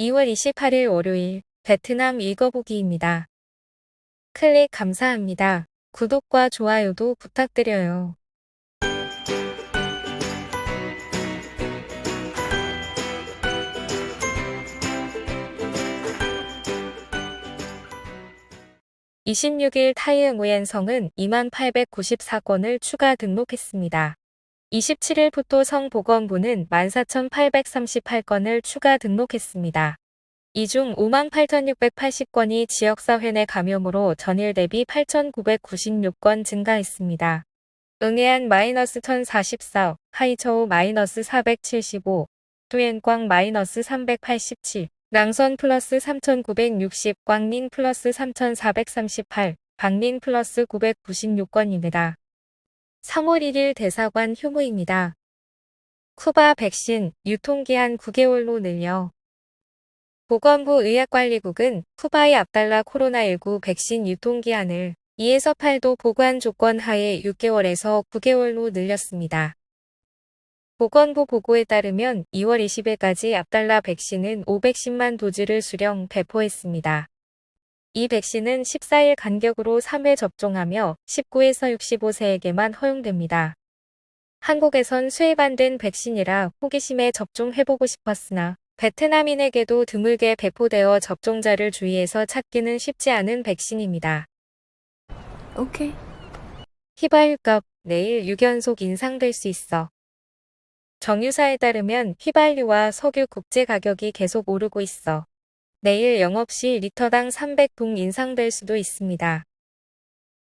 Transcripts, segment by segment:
2월 28일 월요일 베트남 읽어보기입니다. 클릭 감사합니다. 구독과 좋아요도 부탁드려요. (26일) 타이응 우엔성은 2894건을 추가 등록했습니다. 27일 푸토성 보건부는 14,838건을 추가 등록했습니다. 이 중 58,680건이 지역사회 내 감염으로 전일 대비 8,996건 증가했습니다. 응해안 -1,044, 하이처우 -475, 두엔광 -387, 랑선 +3,960, 광닝 +3,438, 방닝 +996건입니다. 3월 1일 대사관 휴무입니다. 쿠바 백신 유통기한 9개월로 늘려. 보건부 의학관리국은 쿠바의 압달라 코로나19 백신 유통기한을 2에서 8도 보관 조건 하에 6개월에서 9개월로 늘렸습니다. 보건부 보고에 따르면 2월 20일까지 압달라 백신은 510만 도즈를 수령 배포했습니다. 이 백신은 14일 간격으로 3회 접종하며 19에서 65세에게만 허용됩니다. 한국에선 수입 안 된 백신이라 호기심에 접종해보고 싶었으나 베트남인에게도 드물게 배포되어 접종자를 주위에서 찾기는 쉽지 않은 백신입니다. 오케이. 휘발유값 내일 6연속 인상될 수 있어. 정유사에 따르면 휘발유와 석유 국제 가격이 계속 오르고 있어. 내일 영업시 리터당 300동 인상될 수도 있습니다.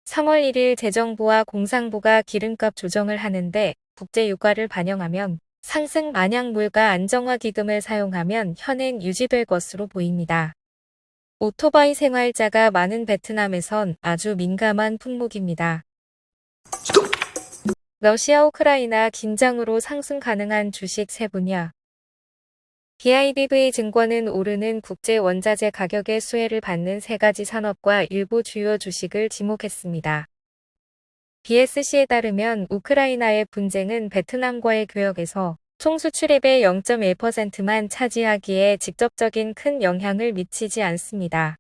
3월 1일 재정부와 공상부가 기름값 조정을 하는데 국제유가를 반영하면 상승 만약 물가 안정화 기금을 사용하면 현행 유지될 것으로 보입니다. 오토바이 생활자가 많은 베트남에선 아주 민감한 품목입니다. 러시아 우크라이나 긴장으로 상승 가능한 주식 세 분야. BIDV 증권은 오르는 국제 원자재 가격의 수혜를 받는 세 가지 산업과 일부 주요 주식을 지목했습니다. BSC에 따르면 우크라이나의 분쟁은 베트남과의 교역에서 총 수출입의 0.1%만 차지하기에 직접적인 큰 영향을 미치지 않습니다.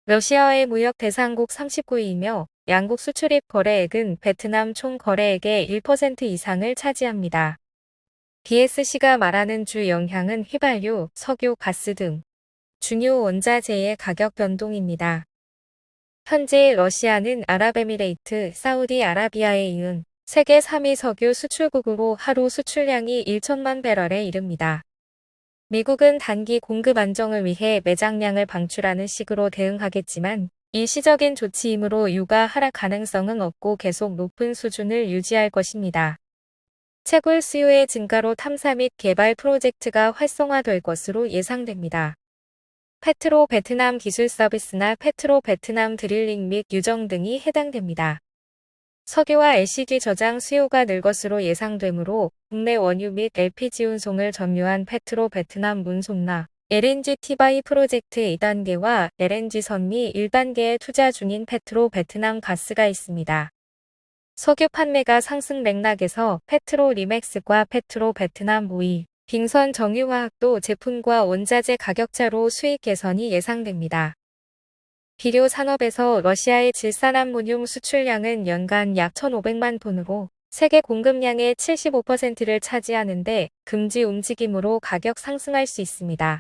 러시아와의 무역 대상국 39위이며 양국 수출입 거래액은 베트남 총 거래액의 1% 이상을 차지합니다. BSC가 말하는 주 영향은 휘발유, 석유, 가스 등 중요 원자재의 가격 변동입니다. 현재 러시아는 아랍에미레이트, 사우디아라비아에 이은 세계 3위 석유 수출국으로 하루 수출량이 1천만 배럴에 이릅니다. 미국은 단기 공급 안정을 위해 매장량을 방출하는 식으로 대응하겠지만 일시적인 조치이므로 유가 하락 가능성은 없고 계속 높은 수준을 유지할 것입니다. 채굴 수요의 증가로 탐사 및 개발 프로젝트가 활성화될 것으로 예상됩니다. 페트로 베트남 기술 서비스나 페트로 베트남 드릴링 및 유정 등이 해당됩니다. 석유와 LCD 저장 수요가 늘 것으로 예상되므로 국내 원유 및 LPG 운송을 점유한 페트로 베트남 운송나 LNG 티바이 프로젝트 2단계와 LNG 선미 1단계에 투자 중인 페트로 베트남 가스가 있습니다. 석유 판매가 상승 맥락에서 페트로 리맥스과 페트로 베트남 모이 빙선 정유화학도 제품과 원자재 가격차로 수익 개선이 예상됩니다. 비료 산업에서 러시아의 질산암모늄 수출량은 연간 약 1,500만 톤으로 세계 공급량의 75%를 차지하는데 금지 움직임으로 가격 상승할 수 있습니다.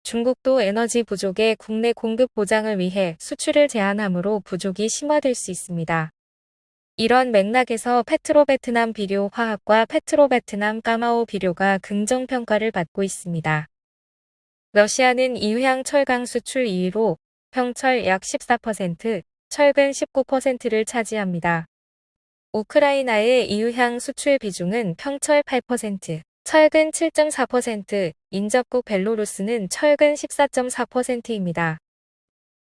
중국도 에너지 부족의 국내 공급 보장을 위해 수출을 제한하므로 부족이 심화될 수 있습니다. 이런 맥락에서 페트로 베트남 비료 화학과 페트로 베트남 까마오 비료가 긍정평가를 받고 있습니다. 러시아는 이유향 철강 수출 2위로 평철 약 14%, 철근 19%를 차지합니다. 우크라이나의 이유향 수출 비중은 평철 8%, 철근 7.4%, 인접국 벨로루스는 철근 14.4%입니다.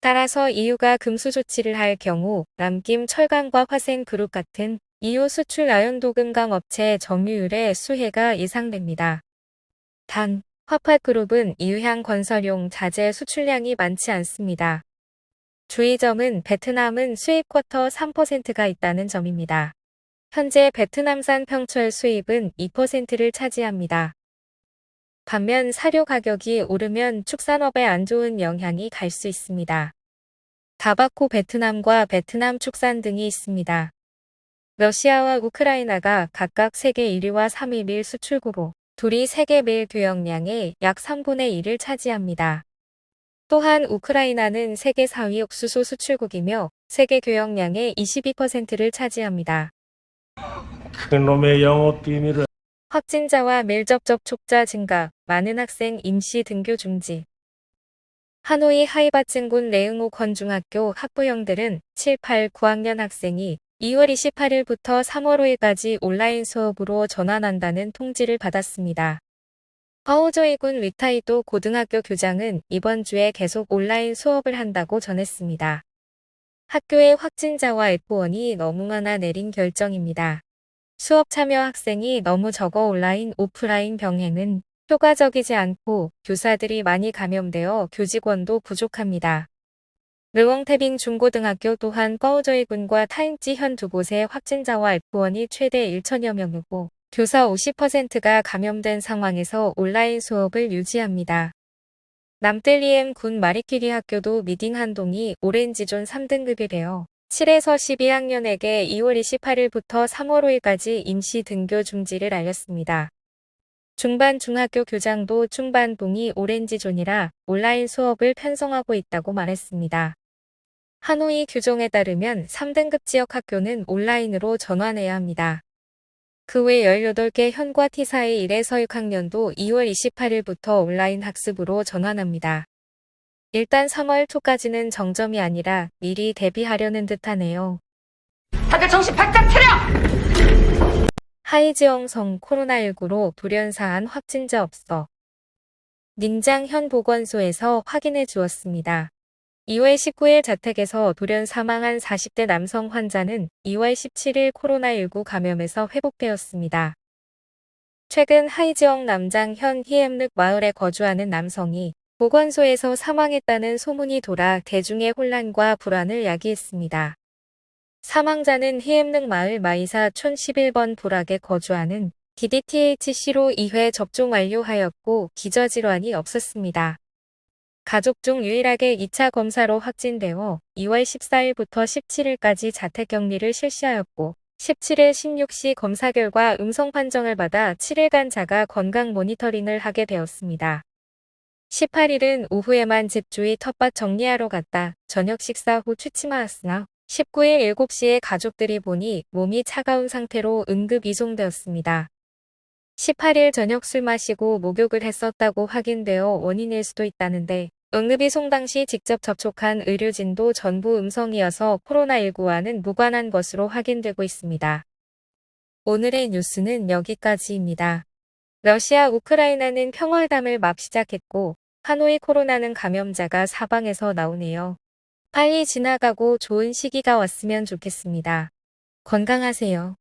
따라서 EU가 금수 조치를 할 경우 남김 철강과 화생그룹 같은 EU 수출 아연도금강 업체 점유율의 수혜가 예상됩니다. 단, 화팟그룹은 EU향 건설용 자재 수출량이 많지 않습니다. 주의점은 베트남은 수입 쿼터 3%가 있다는 점입니다. 현재 베트남산 평철 수입은 2%를 차지합니다. 반면 사료 가격이 오르면 축산업에 안 좋은 영향이 갈 수 있습니다. 다바코 베트남과 베트남 축산 등이 있습니다. 러시아와 우크라이나가 각각 세계 1위와 3위 밀 수출국으로 둘이 세계 밀 교역량의 약 3분의 1을 차지합니다. 또한 우크라이나는 세계 4위 옥수수 수출국이며 세계 교역량의 22%를 차지합니다. 그놈의 영업 비밀을 확진자와 밀접 접촉자 증가, 많은 학생 임시 등교 중지. 하노이 하이바증군 레응호 건중학교 학부형들은 7, 8, 9학년 학생이 2월 28일부터 3월 5일까지 온라인 수업으로 전환한다는 통지를 받았습니다. 허우조이군 위타이도 고등학교 교장은 이번 주에 계속 온라인 수업을 한다고 전했습니다. 학교의 확진자와 F1이 너무 많아 내린 결정입니다. 수업 참여 학생이 너무 적어 온라인, 오프라인 병행은 효과적이지 않고 교사들이 많이 감염되어 교직원도 부족합니다. 르웡태빙 중고등학교 또한 꺼우조이군과 타임지 현 두 곳의 확진자와 F1이 최대 1천여 명이고 교사 50%가 감염된 상황에서 온라인 수업을 유지합니다. 남뜰리엠 군 마리퀴리 학교도 미딩 한동이 오렌지존 3등급이래요. 7에서 12학년에게 2월 28일부터 3월 5일까지 임시 등교 중지를 알렸습니다. 중반 중학교 교장도 중반동이 오렌지존이라 온라인 수업을 편성하고 있다고 말했습니다. 하노이 규정에 따르면 3등급 지역 학교는 온라인으로 전환해야 합니다. 그 외 18개 현과 T사의 1에서 6학년도 2월 28일부터 온라인 학습으로 전환합니다. 일단 3월 초까지는 정점이 아니라 미리 대비하려는 듯하네요. 다들 정신 바짝 차려! 하이지엉성 코로나19로 돌연사한 확진자 없어. 닌장 현 보건소에서 확인해 주었습니다. 2월 19일 자택에서 돌연 사망한 40대 남성 환자는 2월 17일 코로나19 감염에서 회복되었습니다. 최근 하이지엉 남장 현 히엠륵 마을에 거주하는 남성이 보건소에서 사망했다는 소문이 돌아 대중의 혼란과 불안을 야기했습니다. 사망자는 히엠륵 마을 마이사 촌 11번 부락에 거주하는 DDTHC로 2회 접종 완료하였고 기저질환이 없었습니다. 가족 중 유일하게 2차 검사로 확진되어 2월 14일부터 17일까지 자택격리를 실시하였고 17일 16시 검사 결과 음성 판정을 받아 7일간 자가 건강 모니터링을 하게 되었습니다. 18일은 오후에만 집 주위 텃밭 정리하러 갔다 저녁 식사 후 취침하였으나 19일 7시에 가족들이 보니 몸이 차가운 상태로 응급 이송되었습니다. 18일 저녁 술 마시고 목욕을 했었다고 확인되어 원인일 수도 있다는데 응급이송 당시 직접 접촉한 의료진도 전부 음성이어서 코로나19와는 무관한 것으로 확인되고 있습니다. 오늘의 뉴스는 여기까지입니다. 러시아, 우크라이나는 평화회담을 막 시작했고 하노이 코로나는 감염자가 사방에서 나오네요. 빨리 지나가고 좋은 시기가 왔으면 좋겠습니다. 건강하세요.